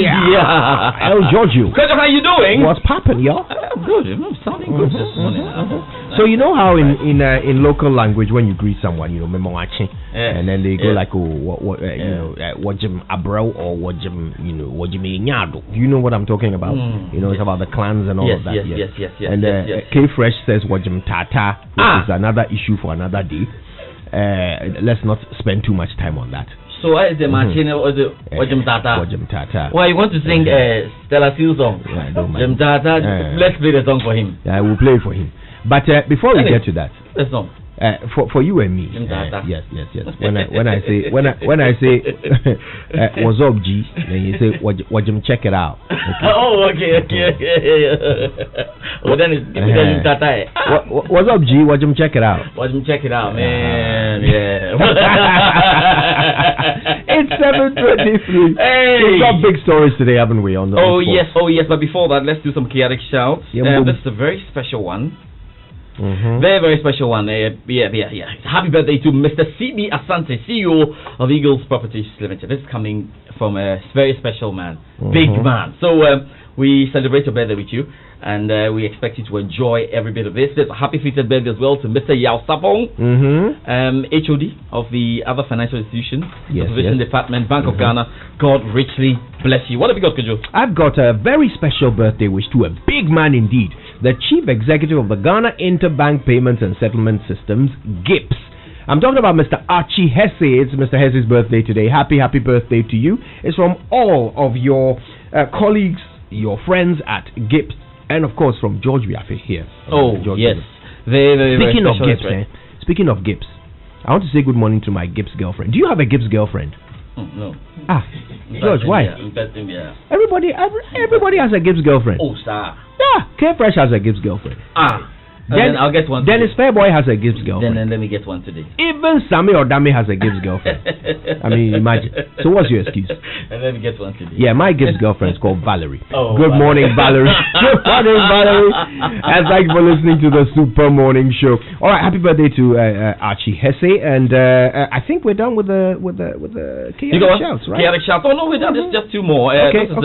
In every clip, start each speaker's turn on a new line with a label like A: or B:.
A: Yeah. El Giorgio.
B: Kojo, how you doing?
A: What's poppin', y'all?
B: I'm good. I'm sounding good this morning.
A: So you know how in local language when you greet someone, you know, memoachi, and then they go like, wajim abro or wajim, wajim inyado. You know what I'm talking about? You know, it's about the clans and all of that.
B: Yes.
A: And K Fresh says wajim tata, which is another issue for another day. Let's not spend too much time on that.
B: So why is the machine or the wajim tata?
A: Wajim tata.
B: Why you want to sing Stella Seal song?
A: I don't mind.
B: Wajim tata. Let's play the song for him.
A: Yeah, we'll play it for him. But before we get to that,
B: the song.
A: For you and me, yes. When I say what's up, G, then you say wajim check it out. Okay.
B: Oh, okay. Well, then it's tata.
A: What's up, G? Wajim check it out.
B: Wajim check it out, man. Yeah.
A: It's 7:23.
B: Hey,
A: we've got big stories today, haven't we? On the
B: yes. But before that, let's do some chaotic shouts. This is a very special one. Very, very special one. Happy birthday to Mr. C.B. Asante, CEO of Eagles Properties Limited. This is coming from a very special man, big man. So we celebrate your birthday with you, and we expect you to enjoy every bit of this. There's a happy 50th birthday as well to Mr. Yao Sapong, HOD of the other financial institutions, the Provision Department, Bank of Ghana. God richly bless you. What have you got, Kojo?
A: I've got a very special birthday wish to a big man indeed. The Chief Executive of the Ghana Interbank Payments and Settlement Systems, GIPS. I'm talking about Mr. Archie Hesse. It's Mr. Hesse's birthday today. Happy birthday to you. It's from all of your colleagues, your friends at GIPS, and of course from George Wiafe here.
B: Yes. Very
A: Speaking of GIPS,
B: right?
A: Speaking of GIPS, I want to say good morning to my GIPS girlfriend. Do you have a GIPS girlfriend?
B: No.
A: George, why? Everybody has a GIPS girlfriend.
B: Oh, sir.
A: Yeah, K Fresh has a GIPS girlfriend.
B: Then I'll get one.
A: Dennis Fairboy has a GIPS girlfriend.
B: Then let me get one today.
A: Even Sammy or Dami has a GIPS girlfriend. I mean, imagine. So what's your excuse?
B: And let me get one today.
A: Yeah, my GIPS girlfriend is called Valerie.
B: Good
A: morning, Valerie. Good morning, Valerie. And thank you for listening to the Super Morning Show. All right, happy birthday to Archie Hesse, and I think we're done with the chaotic shouts, right?
B: Chaotic shouts. Oh no, we're done. There's just two more. This is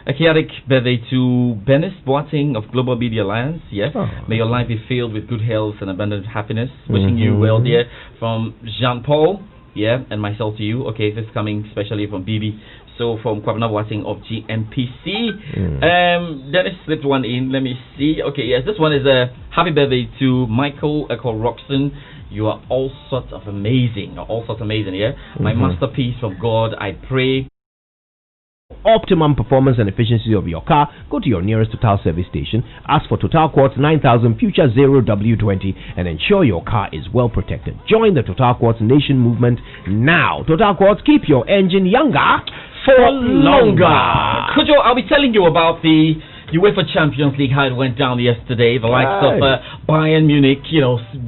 B: a chaotic birthday to Benis Boateng of Global Media Alliance. Yes. May your life be filled with good health and abundant happiness. Wishing you well, dear. From Jean Paul, and myself to you. Okay, this is coming especially from BB. So from Kwabena Boateng of GMPC. Dennis slipped one in. Let me see. Okay, yes, this one is a happy birthday to Michael Eko Roxon. You are all sorts of amazing. Yeah. My masterpiece from God. I pray optimum performance and efficiency of your car. Go to your nearest Total service station, ask for Total Quartz 9000 Future 0 W20 and ensure your car is well protected. Join the Total Quartz Nation movement now. Total Quartz, keep your engine younger for longer. Kojo, I'll be telling you about the UEFA Champions League, how it went down yesterday. The likes of Bayern Munich,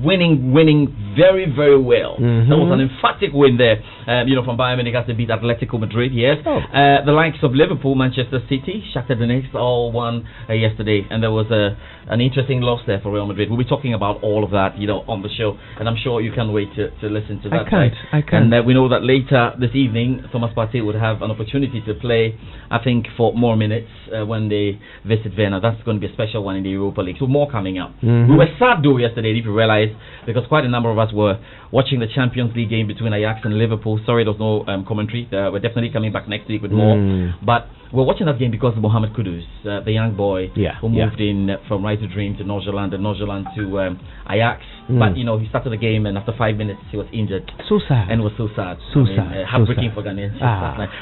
B: winning very, very well. That was an emphatic win there. From Bayern Munich as they beat Atletico Madrid. Yes. The likes of Liverpool, Manchester City, Shakhtar Donetsk all won yesterday, and there was an interesting loss there for Real Madrid. We'll be talking about all of that, on the show, and I'm sure you can't wait to listen to that.
A: I can't.
B: And we know that later this evening, Thomas Partey would have an opportunity to play, I think, for more minutes when they visit Vienna. That's going to be a special one in the Europa League. So more coming up. We were sad though yesterday, if you realize, because quite a number of us were watching the Champions League game between Ajax and Liverpool. Sorry, there was no commentary. We're definitely coming back next week with more. But we're watching that game because of Mohamed Kudus, the young boy who moved in from Rise to Dream to Nordsjælland and Nordsjælland to Ajax. But he started the game and after 5 minutes he was injured.
A: So sad.
B: And it was so sad.
A: Sad.
B: Heartbreaking for Ghanaians.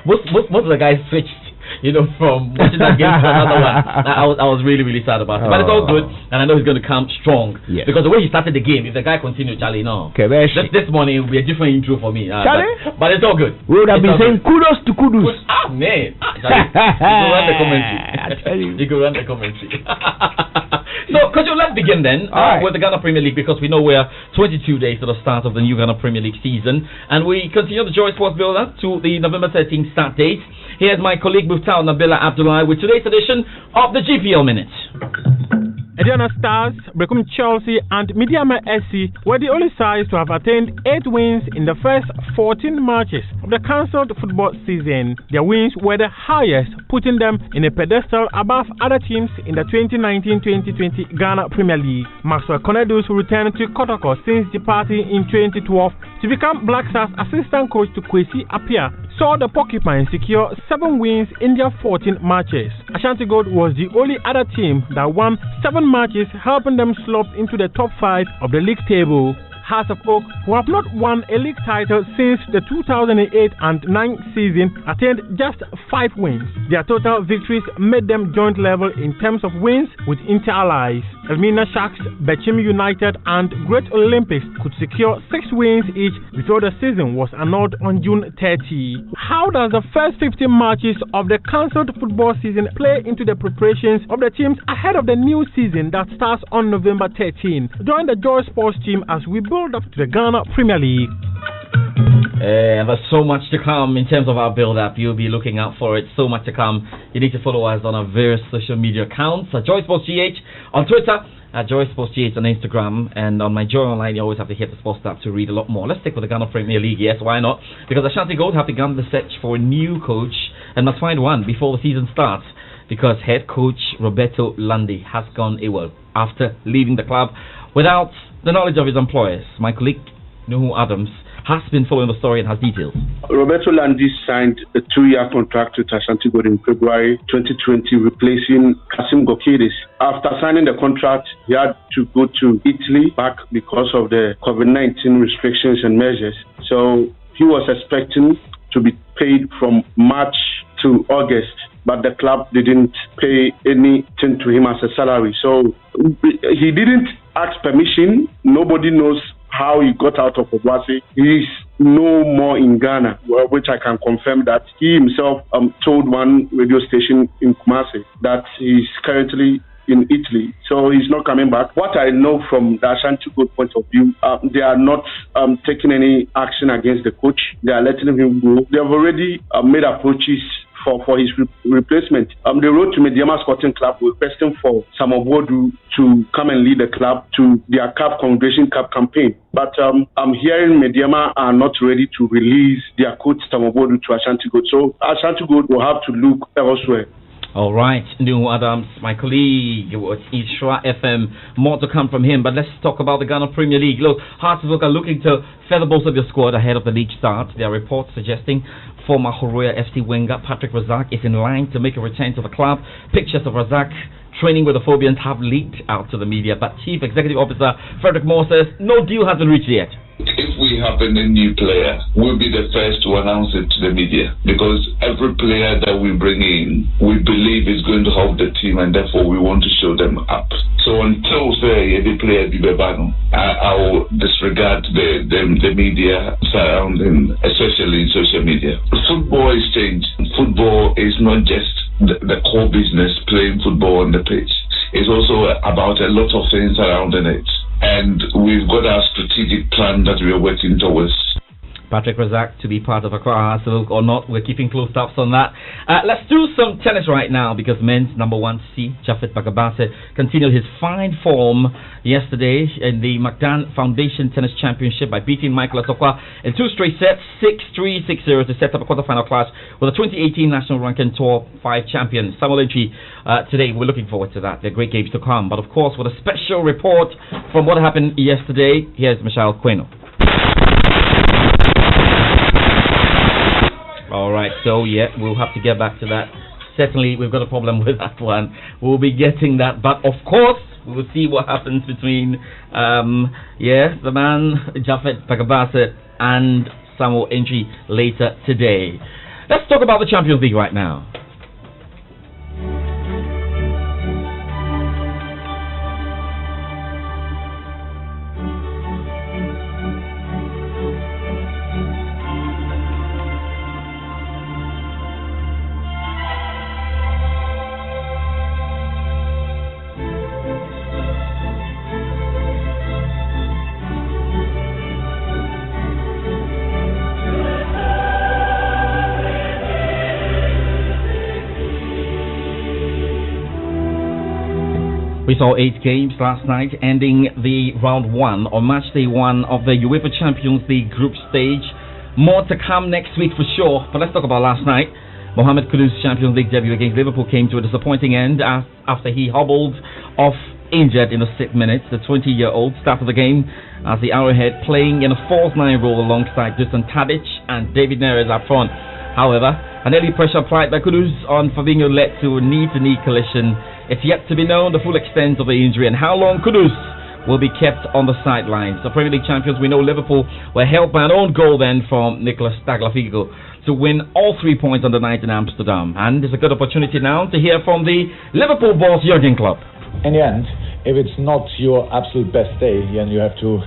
B: Most of the guys switched from watching that game to another one. I was really, really sad about it. But it's all good, and I know he's going to come strong.
A: Yes.
B: Because the way he started the game, if the guy continued, Charlie, no.
A: Okay,
B: this morning it will be a different intro for me.
A: Charlie?
B: But it's all good.
A: We would have been saying kudos to Kudus.
B: Man. Charlie, you go run the commentary.
A: I tell you.
B: You go run the commentary. So, Kojo, let's begin then with the Ghana Premier League, because we know we're 22 days to the start of the new Ghana Premier League season, and we continue the Joy Sports Builder to the November 13th start date. Here's my colleague Muftau Nabila Abdullah with today's edition of the GPL Minute.
C: Ediana Stars, Brecum Chelsea, and Midiama SC were the only sides to have attained 8 wins in the first 14 matches of the cancelled football season. Their wins were the highest, putting them in a pedestal above other teams in the 2019-2020 Ghana Premier League. Maxwell Konedus returned to Kotoko since departing in 2012 to become Black Stars assistant coach to Kwesi Appiah. Saw the Porcupines secure 7 wins in their 14 matches. Ashanti Gold was the only other team that won 7 matches, helping them slump into the top 5 of the league table. Hearts of Oak, who have not won a league title since the 2008 and 9 season, attained just 5 wins. Their total victories made them joint level in terms of wins with Inter Allies. Elmina Sharks, Bechim United, and Great Olympics could secure 6 wins each before the season was annulled on June 30. How does the first 15 matches of the cancelled football season play into the preparations of the teams ahead of the new season that starts on November 13? Join the Joy Sports team as we build up to the Ghana Premier League.
B: And there's so much to come in terms of our build-up. You'll be looking out for it. So much to come. You need to follow us on our various social media accounts. At Joy Sports GH on Twitter, at Joy Sports GH on Instagram, and on my Joy Online, you always have to hit the sports tab to read a lot more. Let's stick with the Ghana Premier League. Yes, why not? Because Ashanti Gold have begun the search for a new coach and must find one before the season starts, because head coach Roberto Landi has gone AWOL after leaving the club without the knowledge of his employers. My colleague Nuhu Adams has been following the story and has details.
D: Roberto Landi signed a 2-year contract with Ashanti Gold in February 2020, replacing Kasim Gokiris. After signing the contract, he had to go to Italy back because of the COVID-19 restrictions and measures. So he was expecting to be paid from March to August, but the club didn't pay anything to him as a salary. So he didn't ask permission. Nobody knows how he got out of Obuasi. He is no more in Ghana, which I can confirm that he himself told one radio station in Kumasi that he's currently in Italy, so he's not coming back. What I know from the Ashanti Gold point of view, they are not taking any action against the coach. They are letting him go. They have already made approaches for his replacement. They wrote to Mediama Sporting Club requesting for Samuel Bodu to come and lead the club to their Cup Congregation Cup campaign. But I'm hearing Mediama are not ready to release their coach Samuel Bodu to Ashanti Gold. So Ashanti Gold will have to look elsewhere.
B: All right, Nuhu Adams, my colleague at Ishra FM. More to come from him, but let's talk about the Ghana Premier League. Look, Hearts of Oak are looking to feather bolster their squad ahead of the league start. There are reports suggesting former Horoya FC winger Patrick Razak is in line to make a return to the club. Pictures of Razak training with the Phobians have leaked out to the media, but Chief Executive Officer Frederick Moore says no deal has been reached yet.
E: If we have any new player, we'll be the first to announce it to the media, because every player that we bring in, we believe is going to help the team, and therefore we want to show them up. So until say every player be Bebano, I will disregard the media surrounding, especially in social media. Football is changed. Football is not just the core business, playing football on the pitch. It's also about a lot of things surrounding it. And we've got our strategic plan that we are working towards.
B: Patrick Razak to be part of Accra Hearts of Oak or not, we're keeping close tabs on that. Let's do some tennis right now, because men's number 1 seed Japhet Bagabase continued his fine form yesterday in the McDan Foundation Tennis Championship by beating Michael Asokwa in 2 straight sets, 6-3, 6-0 to set up a quarterfinal clash with the 2018 National Ranking Tour 5 champion Samuel Entry. Today we're looking forward to that. There are great games to come, but of course with a special report from what happened yesterday, here's Michelle Queno. Alright, so yeah, we'll have to get back to that. Certainly, we've got a problem with that one. We'll be getting that, but of course, we will see what happens between, the man, Japhet Bagabase, and Samuel Entry later today. Let's talk about the Champions League right now. We saw 8 games last night, ending the round 1 or match day 1 of the UEFA Champions League group stage. More to come next week for sure, but let's talk about last night. Mohamed Kudus' Champions League debut against Liverpool came to a disappointing end after he hobbled off injured in the 6th minute. The 20-year-old started the game as the Arrowhead, playing in a false 9 role alongside Dusan Tadic and David Neres up front. However, an early pressure applied by Kudus on Fabinho led to a knee-to-knee collision. It's yet to be known the full extent of the injury and how long Kudus will be kept on the sidelines. The Premier League champions, we know Liverpool were helped by an own goal then from Nicolas Tagliafico to win all 3 points on the night in Amsterdam. And it's a good opportunity now to hear from the Liverpool boss, Jurgen Klopp.
F: In the end, if it's not your absolute best day, then you have to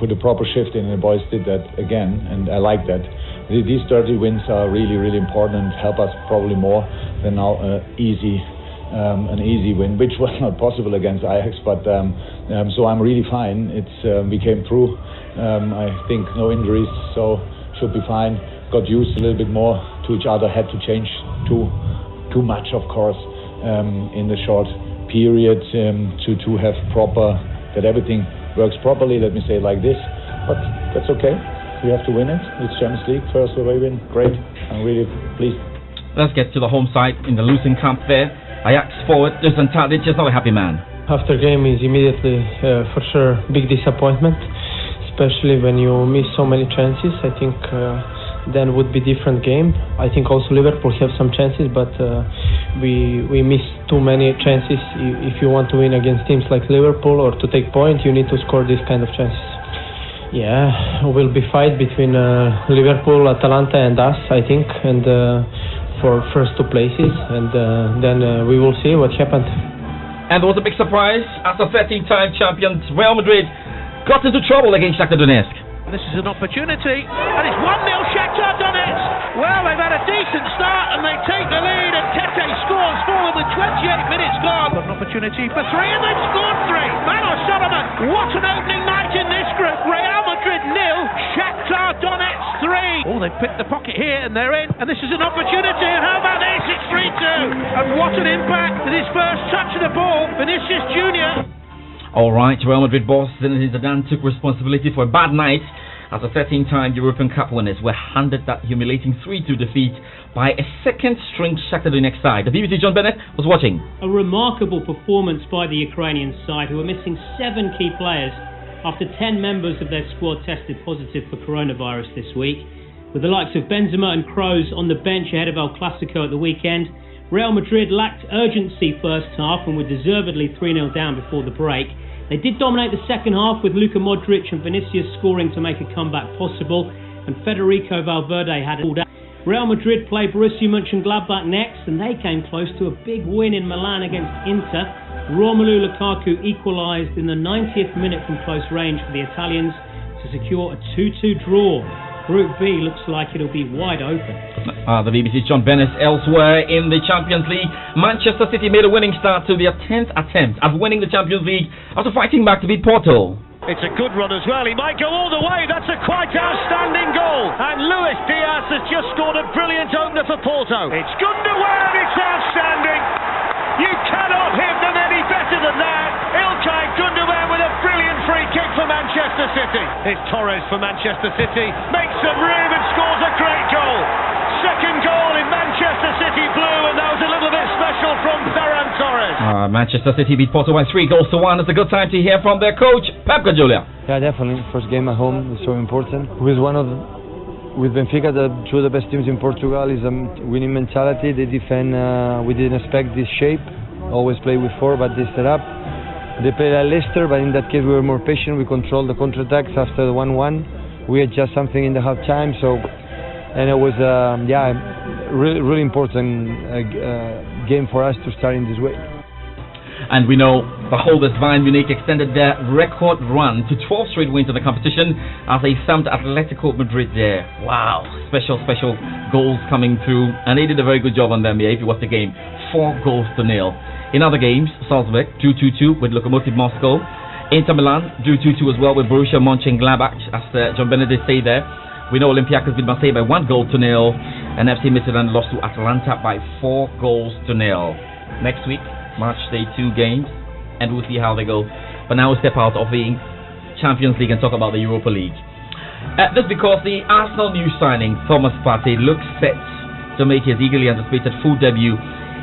F: put a proper shift in, and the boys did that again, and I like that. These 30 wins are really, really important and help us probably more than now an easy win, which was not possible against Ajax, but so I'm really fine. We came through. I think no injuries, so should be fine. Got used a little bit more to each other. Had to change too much, of course, in the short period to have that everything works properly. Let me say it like this, but that's okay. We have to win it. It's Champions League, first away win. Great. I'm really pleased.
B: Let's get to the home side in the losing camp there. Ajax forward Dusan Tadic is not a happy man.
G: After game is immediately, for sure, big disappointment, especially when you miss so many chances. I think then would be different game. I think also Liverpool have some chances, but we miss too many chances. If you want to win against teams like Liverpool or to take point, you need to score this kind of chances. Yeah, will be fight between Liverpool, Atalanta and us, I think, and for first 2 places, and then we will see what happened.
B: And there was a big surprise as the 13-time champions Real Madrid got into trouble against Shakhtar Donetsk.
H: This is an opportunity, and it's 1-0 Shakhtar Donetsk. Well, they've had a decent start, and they take the lead, and Tete scores for them with 28 minutes gone. Got an opportunity for 3, and they've scored 3. Manor Solomon, what an opening night in this group. Real Madrid 0, Shakhtar Donetsk 3. Oh, they've picked the pocket here, and they're in, and this is an opportunity, and how about this? It's 3-2. And what an impact with his first touch of the ball, Vinicius Junior.
B: Alright, Real Madrid boss Zinedine Zidane took responsibility for a bad night as the 13-time European Cup winners were handed that humiliating 3-2 defeat by a second-string Shakhtar Donetsk side. The BBC John Bennett was watching.
I: A remarkable performance by the Ukrainian side, who were missing 7 key players after 10 members of their squad tested positive for coronavirus this week. With the likes of Benzema and Kroos on the bench ahead of El Clasico at the weekend, Real Madrid lacked urgency first half and were deservedly 3-0 down before the break. They did dominate the second half with Luka Modric and Vinicius scoring to make a comeback possible, and Federico Valverde had it all down. Real Madrid play Borussia Mönchengladbach next, and they came close to a big win in Milan against Inter. Romelu Lukaku equalised in the 90th minute from close range for the Italians to secure a 2-2 draw. Group B looks like it'll be wide open.
B: The BBC's John Bennett. Elsewhere in the Champions League, Manchester City made a winning start to their 10th attempt at winning the Champions League after fighting back to beat Porto.
H: It's a good run as well. He might go all the way. That's a quite outstanding goal. And Luis Diaz has just scored a brilliant opener for Porto. It's Gundogan. It's outstanding. You cannot hit them any better than that. Ilkay Gundogan with a brilliant free kick for Manchester City. It's Torres for Manchester City. Makes some room and scores a great goal. Second goal in Manchester City blue, and that was a little bit special from Ferran Torres.
B: Manchester City beat Porto by 3-1. It's a good time to hear from their coach, Pep Guardiola.
J: Yeah, definitely. First game at home is so important. With Benfica, two of the best teams in Portugal, is a winning mentality. They defend, we didn't expect this shape. Always play with 4, but they set up. They played at Leicester, but in that case we were more patient. We controlled the counterattacks after the 1-1. We adjust something in the half time. And it was, really important game for us to start in this way.
B: And we know the holders Bayern Munich extended their record run to 12 straight wins in the competition as they thumped Atletico Madrid there. Wow, special goals coming through, and they did a very good job on them. If you watch the game, 4-0. In other games, Salzburg drew 2-2 with Lokomotiv Moscow. Inter Milan drew 2-2 as well with Borussia Mönchengladbach, as John Benedict say there. We know Olympiacos beat Marseille by 1-0, and FC Midtjylland lost to Atalanta by 4-0. Next week, Match day 2 games, and we'll see how they go. But now we'll step out of the Champions League and talk about the Europa League. That's because the Arsenal new signing, Thomas Partey, looks set to make his eagerly anticipated full debut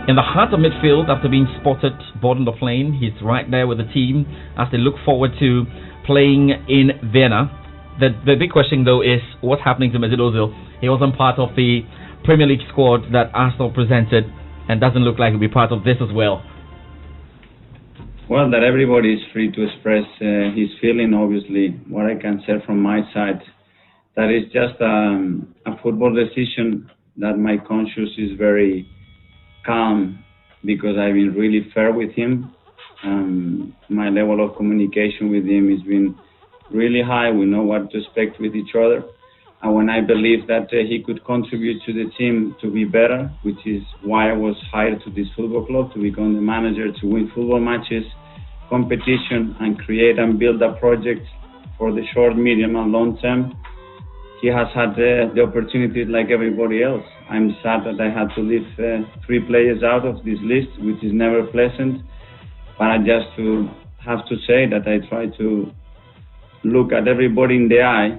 B: in the heart of midfield after being spotted boarding the plane. He's right there with the team as they look forward to playing in Vienna. The big question, though, is what's happening to Mesut Ozil. He wasn't part of the Premier League squad that Arsenal presented and doesn't look like he'll be part of this as well.
K: Well, that everybody is free to express his feeling, obviously. What I can say from my side, that is just a football decision that my conscience is very calm because I've been really fair with him. My level of communication with him has been really high. We know what to expect with each other. And when I believe that he could contribute to the team to be better, which is why I was hired to this football club, to become the manager, to win football matches, competition, and create and build a project for the short, medium, and long term. He has had the opportunities like everybody else. I'm sad that I had to leave 3 players out of this list, which is never pleasant. But I just have to say that I try to look at everybody in the eye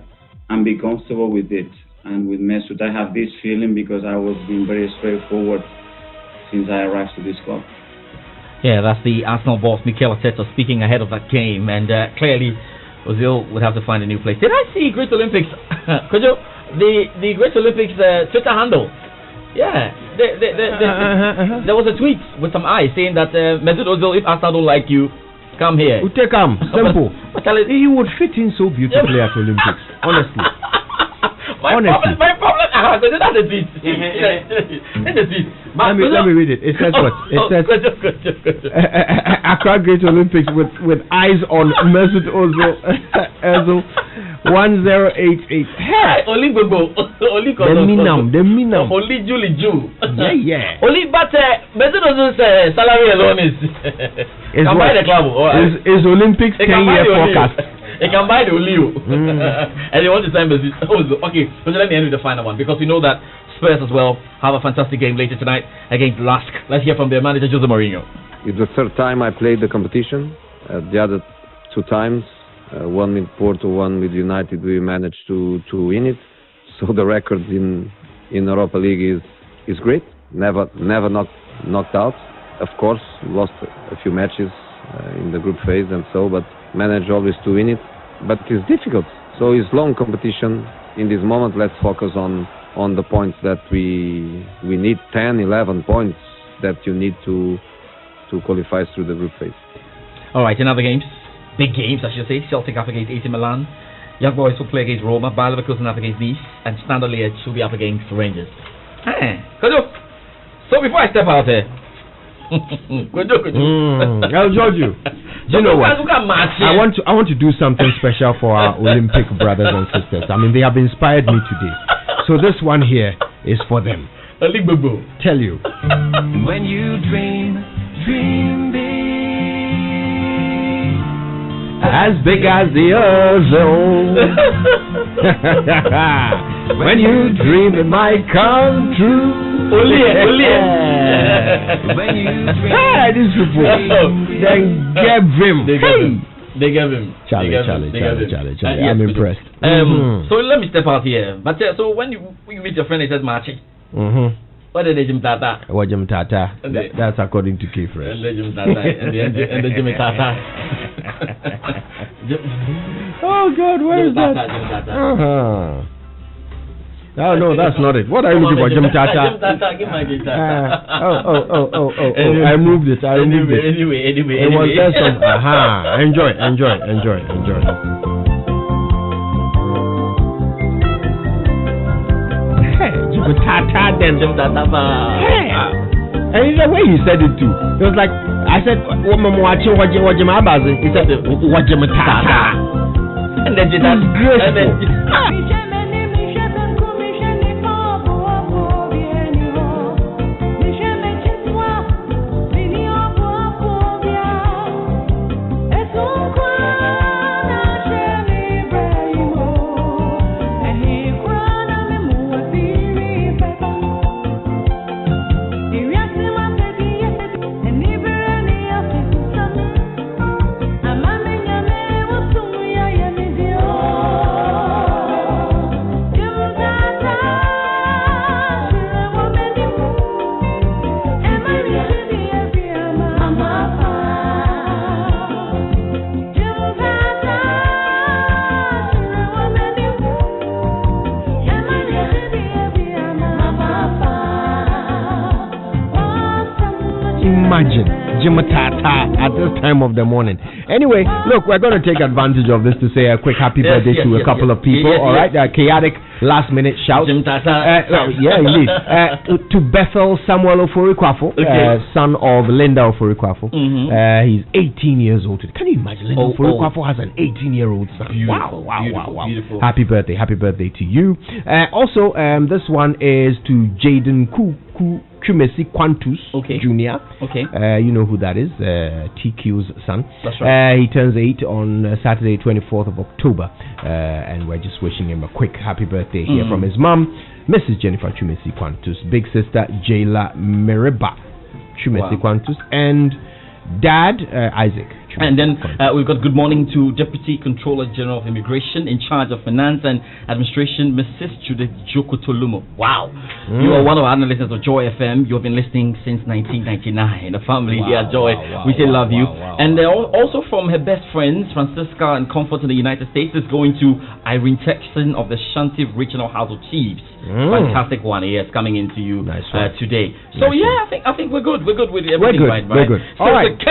K: and be comfortable with it. And with Mesut, I have this feeling because I was being very straightforward since I arrived to this club.
B: Yeah, that's the Arsenal boss, Mikel Arteta, speaking ahead of that game. And clearly, Ozil would have to find a new place. Did I see Great Olympics? Could you? The Great Olympics Twitter handle. Yeah. There was a tweet with some eyes saying that Mesut Ozil, if Arsenal don't like you, come here.
A: Utekam, simple. He would fit in so beautifully at Olympics, honestly.
B: My problem. That's the tweet.
A: Let me read it. It says what? It says Accra Great Olympics with eyes on Mesut Ozil 1088.
B: Hey, Oli Gogo, Oli Gogo.
A: The Minam.
B: Oli Julie Ju.
A: Yeah.
B: Only but Mesut Ozil's salary alone is can buy the club.
A: Is Olympics 10-year forecast.
B: They can buy the Olio. And they want to sign Mesut Ozil. Okay, so let me end with the final one because we know that Spurs as well have a fantastic game later tonight against Lask. Let's hear from their manager, Jose Mourinho.
L: It's the 3rd time I played the competition. The other 2 times, one with Porto, one with United, we managed to win it. So the record in Europa League is great. Never knocked out. Of course, lost a few matches in the group phase and so, but managed always to win it. But it's difficult. So it's long competition. In this moment, let's focus on the points that we need, 10, 11 points that you need to qualify through the group phase.
B: All right, in other games, big games I should say, Celtic up against AC Milan, Young Boys will play against Roma, Bayer Leverkusen up against Nice, and Standard Liège will be up against Rangers. So before I step out here,
A: I'll judge you. Do you know what? I want to do something special for our Olympic brothers and sisters. I mean, they have inspired me today. So this one here is for them. Tell you.
M: When you dream big.
A: As big as the ozone. When you dream it might come true.
M: When you
A: dream. This football. Then give him.
B: They gave him.
A: Charlie. I'm impressed.
B: So let me step out here. But so when you meet your friend, he says Marchi. What did they Jim Tata?
A: What Jim Tata? That's according to K-Fresh.
B: And the Jim Tata. and the Jimmy Tata.
A: Oh God, where is that? Oh no, that's not it. What are you looking for, Jim Tata?
B: Jim Tata, give my Jim Tata.
A: Oh. I moved it.
B: Anyway.
A: It was just some. Enjoy. Jim Tata then.
B: Jim Tata.
A: And the way he said it too, it was like I said, what Jim Abazi? He said, what Jim Tata.
B: And then
A: graceful. Imagine Jimatata at this time of the morning. Anyway, look, we're going to take advantage of this to say a quick happy birthday to a couple of people. All right, chaotic last minute shout. Yeah, indeed. To Bethel Samuel Oforikwafo, son of Linda Oforikwafo. He's 18 years old. Can you imagine? Linda Oforikwafo has an 18-year-old son.
B: Beautiful,
A: wow.
B: Beautiful.
A: Happy birthday to you. Also, this one is to Jaden Chumesi Quantus Jr.
B: Okay.
A: You know who that is, TQ's son.
B: That's right.
A: He turns 8 on Saturday, 24th of October. And we're just wishing him a quick happy birthday here from his mom, Mrs. Jennifer Chumesi Quantus, big sister Jayla Meriba Chumesi Quantus, and Dad Isaac.
B: And then we've got good morning to Deputy Controller General of Immigration in charge of Finance and Administration, Mrs. Judith Jokotolumo. Wow. You are one of our analysts of Joy FM. You have been listening since 1999. The family here at Joy. We say love you. And also from her best friends, Francisca and Comfort in the United States, is going to Irene Texan of the Shanti Regional House of Chiefs. Fantastic one. Yes, coming into you today. So I think we're good. We're good with everything.
A: We're good. All right.